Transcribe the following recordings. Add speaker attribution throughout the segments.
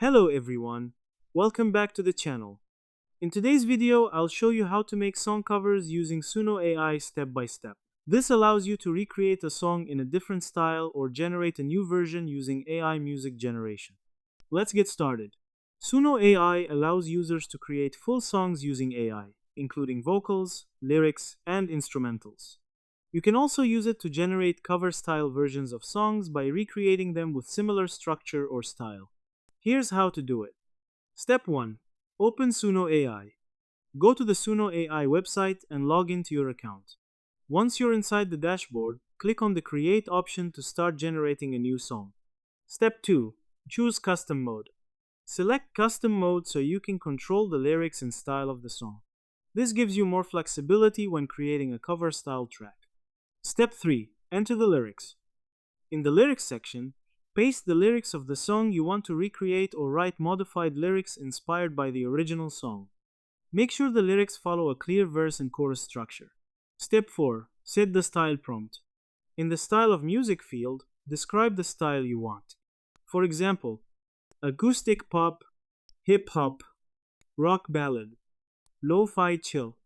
Speaker 1: Hello everyone, welcome back to the channel. In today's video, I'll show you how to make song covers using Suno AI step by step. This allows you to recreate a song in a different style or generate a new version using AI music generation. Let's get started. Suno AI allows users to create full songs using AI, including vocals, lyrics, and instrumentals. You can also use it to generate cover-style versions of songs by recreating them with similar structure or style. Here's how to do it. Step 1. Open Suno AI. Go to the Suno AI website and log into your account. Once you're inside the dashboard, click on the Create option to start generating a new song. Step 2. Choose Custom Mode. Select Custom Mode so you can control the lyrics and style of the song. This gives you more flexibility when creating a cover-style track. Step 3. Enter the lyrics. In the lyrics section, paste the lyrics of the song you want to recreate or write modified lyrics inspired by the original song. Make sure the lyrics follow a clear verse and chorus structure. Step 4. Set the style prompt. In the Style of Music field, describe the style you want. For example, acoustic pop, hip hop, rock ballad, lo-fi chill.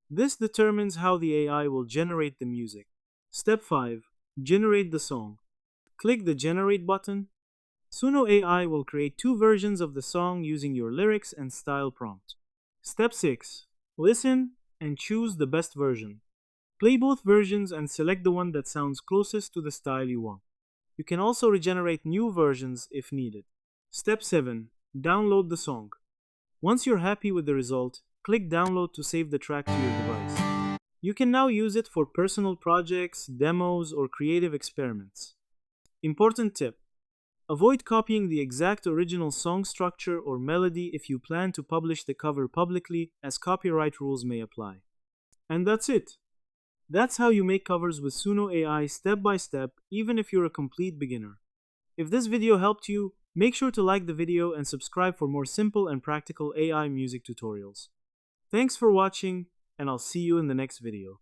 Speaker 1: This determines how the AI will generate the music. Step 5. Generate the song. Click the Generate button. Suno AI will create two versions of the song using your lyrics and style prompt. Step 6. Listen and choose the best version. Play both versions and select the one that sounds closest to the style you want. You can also regenerate new versions if needed. Step 7. Download the song. Once you're happy with the result, click Download to save the track to your device. You can now use it for personal projects, demos, or creative experiments. Important tip: avoid copying the exact original song structure or melody if you plan to publish the cover publicly, as copyright rules may apply. And that's it. That's how you make covers with Suno AI step by step, even if you're a complete beginner. If this video helped you, make sure to like the video and subscribe for more simple and practical AI music tutorials. Thanks for watching, and I'll see you in the next video.